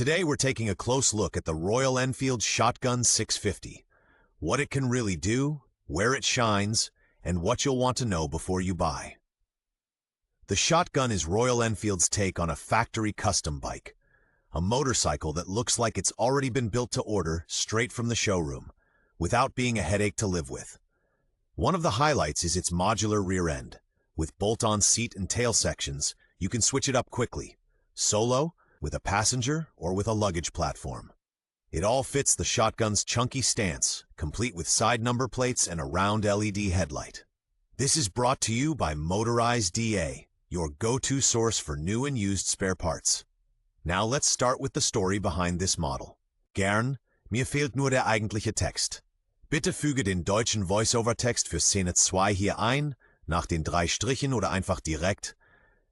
Today we're taking a close look at the Royal Enfield Shotgun 650. What it can really do, where it shines, and what you'll want to know before you buy. The Shotgun is Royal Enfield's take on a factory custom bike. A motorcycle that looks like it's already been built to order straight from the showroom, without being a headache to live with. One of the highlights is its modular rear end. With bolt-on seat and tail sections, you can switch it up quickly, solo, with a passenger, or with a luggage platform. It all fits the Shotgun's chunky stance, complete with side number plates and a round LED headlight. This is brought to you by Motorize DA, your go-to source for new and used spare parts. Now let's start with the story behind this model. Gern, mir fehlt nur der eigentliche Text. Bitte füge den deutschen Voice-Over-Text für Szene 2 hier ein, nach den 3 Strichen oder einfach direkt.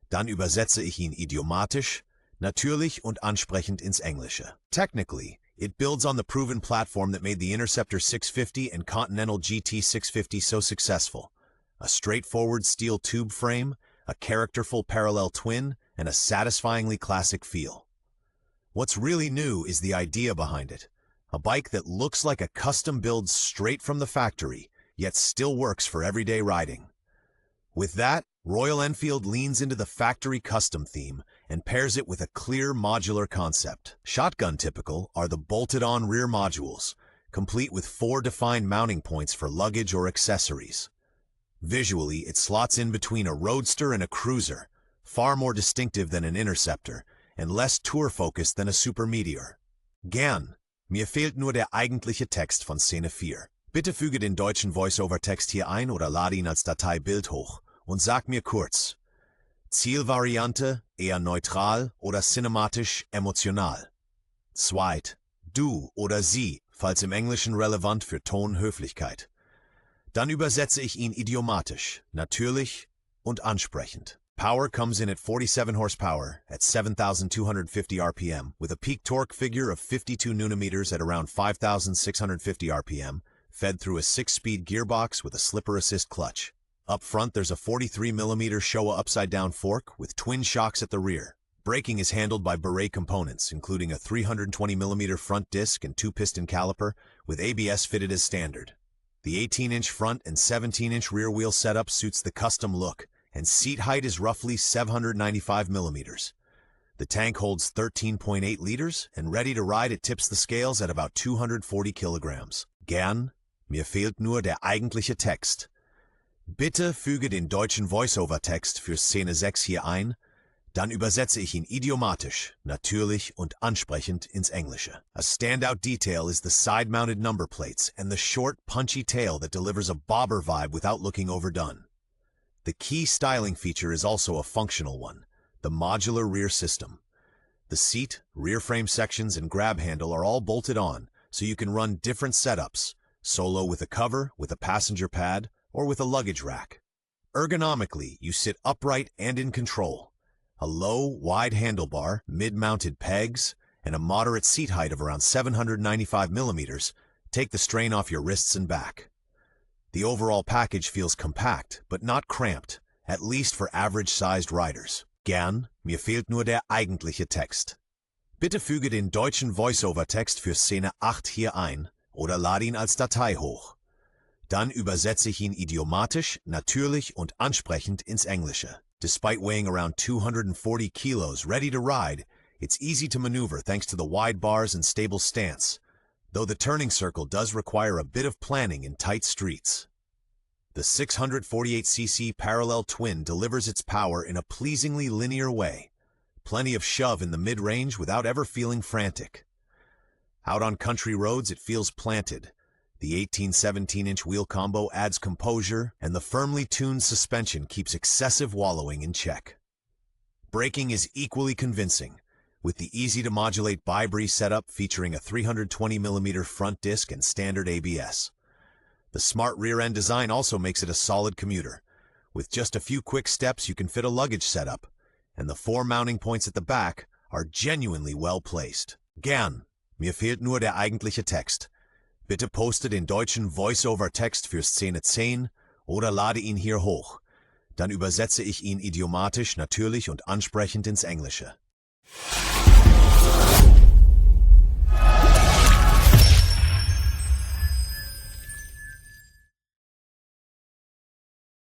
Dann übersetze ich ihn idiomatisch, natürlich und ansprechend ins Englische. Technically, it builds on the proven platform that made the Interceptor 650 and Continental GT 650 so successful. A straightforward steel tube frame, a characterful parallel twin, and a satisfyingly classic feel. What's really new is the idea behind it. A bike that looks like a custom build straight from the factory, yet still works for everyday riding. With that, Royal Enfield leans into the factory custom theme and pairs it with a clear modular concept. Shotgun typical are the bolted-on rear modules, complete with 4 defined mounting points for luggage or accessories. Visually, it slots in between a roadster and a cruiser, far more distinctive than an Interceptor, and less tour-focused than a Super Meteor. Gern, mir fehlt nur der eigentliche Text von Szene 4. Bitte füge den deutschen Voice-Over-Text hier ein oder lade ihn als Datei Bild hoch und sag mir kurz. Zielvariante, eher neutral oder cinematisch emotional. Zweit, du oder sie, falls im Englischen relevant für Tonhöflichkeit. Dann übersetze ich ihn idiomatisch, natürlich und ansprechend. Power comes in at 47 horsepower at 7,250 RPM with a peak torque figure of 52 Nm at around 5,650 RPM, fed through a 6-speed gearbox with a slipper assist clutch. Up front there's a 43mm Showa upside-down fork with twin shocks at the rear. Braking is handled by Beret components, including a 320mm front disc and 2-piston caliper, with ABS fitted as standard. The 18-inch front and 17-inch rear wheel setup suits the custom look, and seat height is roughly 795mm. The tank holds 13.8 liters, and ready to ride it tips the scales at about 240 kilograms. Gern, mir fehlt nur der eigentliche Text. Bitte füge den deutschen Voice-Over-Text für Szene 6 hier ein, dann übersetze ich ihn idiomatisch, natürlich und ansprechend ins Englische. A standout detail is the side-mounted number plates and the short, punchy tail that delivers a bobber vibe without looking overdone. The key styling feature is also a functional one, the modular rear system. The seat, rear frame sections, and grab handle are all bolted on, so you can run different setups, solo with a cover, with a passenger pad, or with a luggage rack. Ergonomically, you sit upright and in control. A low, wide handlebar, mid-mounted pegs, and a moderate seat height of around 795mm take the strain off your wrists and back. The overall package feels compact, but not cramped, at least for average-sized riders. Gern, mir fehlt nur der eigentliche Text. Bitte füge den deutschen Voice-Over-Text für Szene 8 hier ein oder lade ihn als Datei hoch. Dann übersetze ich ihn idiomatisch, natürlich und ansprechend ins Englische. Despite weighing around 240 kilos ready to ride, it's easy to maneuver thanks to the wide bars and stable stance, though the turning circle does require a bit of planning in tight streets. The 648cc parallel twin delivers its power in a pleasingly linear way. Plenty of shove in the mid-range without ever feeling frantic. Out on country roads it feels planted. The 18-17-inch wheel combo adds composure, and the firmly tuned suspension keeps excessive wallowing in check. Braking is equally convincing, with the easy-to-modulate bi-bree setup featuring a 320mm front disc and standard ABS. The smart rear-end design also makes it a solid commuter. With just a few quick steps you can fit a luggage setup, and the 4 mounting points at the back are genuinely well-placed. Gern, mir fehlt nur der eigentliche Text. Bitte poste den deutschen Voice-Over-Text für Szene 10 oder lade ihn hier hoch. Dann übersetze ich ihn idiomatisch, natürlich und ansprechend ins Englische.